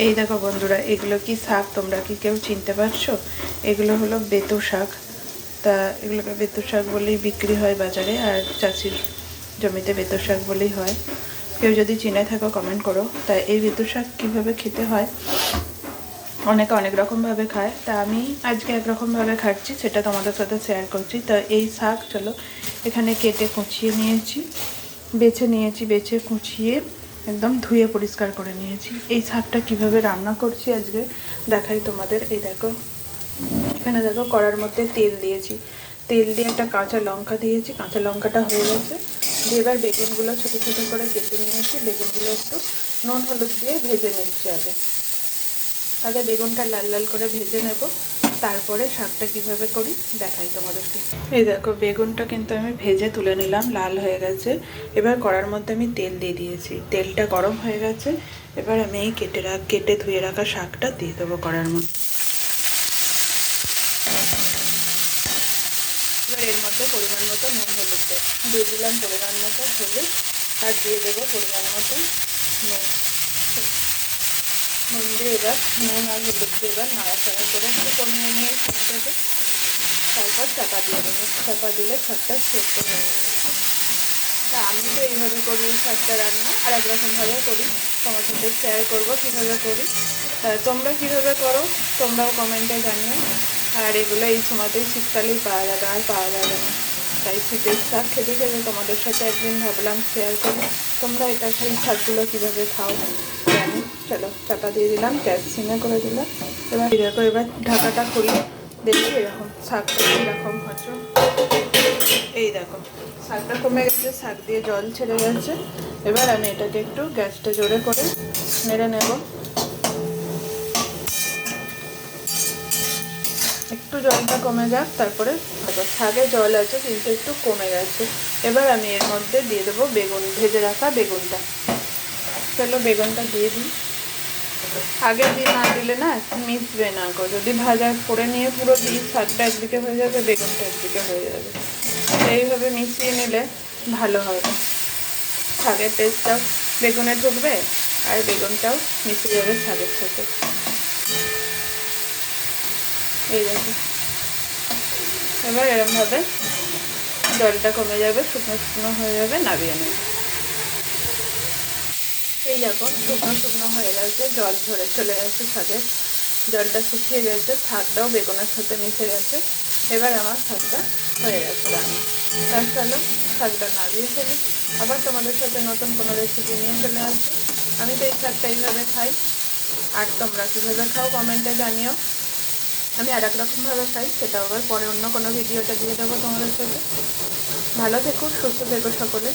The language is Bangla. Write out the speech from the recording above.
এই দেখো বন্ধুরা, এগুলো কি শাক তোমরা কি কেউ চিনতে পারছো? এগুলো হলো বেতো শাক। তা এগুলোকে বেতো শাক বলেই বিক্রি হয় বাজারে, আর চাষির জমিতে বেতো শাক বলেই হয়। কেউ যদি চিনে থাকো কমেন্ট করো। তা এই বেতো শাক কীভাবে খেতে হয়, অনেকে অনেক রকমভাবে খায়, তা আমি আজকে একরকমভাবে খাচ্ছি, সেটা তোমাদের সাথে শেয়ার করছি। তা এই শাক চলো এখানে কেটে কুচিয়ে নিয়েছি, বেছে কুচিয়ে একদম ধুয়ে পরিষ্কার করে নিয়েছি। এই শাকটা কিভাবে রান্না করছি আজকে দেখাই তোমাদের। এই দেখো, এখানে দেখো কড়ার মধ্যে তেল দিয়েছি, তেল দিয়ে একটা কাঁচা লঙ্কা দিয়েছি, কাঁচা লঙ্কাটা হয়ে গেছে। দিয়ে এবার বেগুনগুলো ছোটো ছোটো করে কেটে নিয়েছি, বেগুনগুলো একটু নুন হলুদ দিয়ে ভেজে নিচ্ছি। আগে বেগুনটা লাল লাল করে ভেজে নেব, তারপরে শাকটা কিভাবে করি দেখাই তোমাদেরকে। এই দেখো, বেগুনটা কিন্তু আমি ভেজে তুলে নিলাম, লাল হয়ে গেছে। এবার কড়ার মধ্যে আমি তেল দিয়ে দিয়েছি, তেলটা গরম হয়ে গেছে। এবার আমি এই কেটে ধুয়ে রাখা শাকটা দিয়ে দেবো কড়ার মধ্যে। এবার এর মধ্যে পরিমাণ মতো নুন হলুদ দিয়ে দিলাম, পরিমাণ মতো হলুদ, আর দিয়ে দেবো পরিমাণ মতো নুন। নুন দিয়ে এবার নুন আর হলুদ দিয়ে এবার নাড়াচাড়া করে একটু কমিয়ে নিয়ে শাকটাকে, তারপর চাপা দিয়ে দেবো। চাপা দিলে শাকটা সেদ্ধ হয়ে যাবে। তা আমি তো এইভাবে করি শাকটা রান্না, আর একরকমভাবে করি, তোমার সাথে শেয়ার করবো কীভাবে করি। তা তোমরা কীভাবে করো তোমরাও কমেন্টে জানিও। আর এগুলো এই সময়তেই শীতকালেই পাওয়া যাবে, আর পাওয়া যাবে না। তাই শীতের শাক খেতে খেতে তোমাদের সাথে একদিন ভাবলাম শেয়ার করি তোমরা এটা সেই শাকগুলো কীভাবে খাও জানি। চলো চাপা দিয়ে দিলাম, গ্যাস সিমে করে দিলাম। এবার দেখো, এবার ঢাকাটা খুলে দেখি এরকম শাকটা কীরকম হচ্ছে। এই দেখো, শাকটা কমে গেছে, শাক দিয়ে জল ছেড়ে গেছে। এবার আমি এটাকে একটু গ্যাসটা জোরে করে নেড়ে নেব। একটু জলটা কমে যাক, তারপরে শাকে জল আছে কিন্তু একটু কমে গেছে। এবার আমি এর মধ্যে দিয়ে দেবো বেগুন, ভেজে রাখা বেগুনটা। চলো বেগুনটা দিয়ে দিই। আগের দিন না দিলে না মিশবে না গো, যদি ভাজা করে নিয়ে পুরো দিই শাকটা একদিকে হয়ে যাবে, বেগুনটা একদিকে হয়ে যাবে। এইভাবে মিশিয়ে নিলে ভালো হবে, শাকের টেস্টটাও বেগুনে ঢুকবে আর বেগুনটাও মিশে যাবে শাকের সাথে। এই দেখো, এবার এরমভাবে জলটা কমে যাবে, শুকনো শুকনো হয়ে যাবে, নামিয়ে নেবে। এই দেখো শুকনো শুকনো হয়ে গেছে, জল ঝরে চলে গেছে, শাকের জলটা শুকিয়ে গেছে, শাকটাও বেগুনের সাথে মিশে গেছে। এবার আমার শাকটা হয়ে গেছে রান্না। তার চলো শাকটা নামিয়ে ফেলি, আবার তোমাদের সাথে নতুন কোনো রেসিপি নিয়ে চলে আসবে। আমি তো এই শাকটা এইভাবে খাই, আর তোমরা কীভাবে খাও কমেন্টে জানিও। আমি আর এক রকমভাবে খাই, সেটা আবার পরে অন্য কোনো ভিডিওটা দিয়ে দেবো তোমাদের সাথে। ভালো থেকো, সুস্থ থেকো সকলে।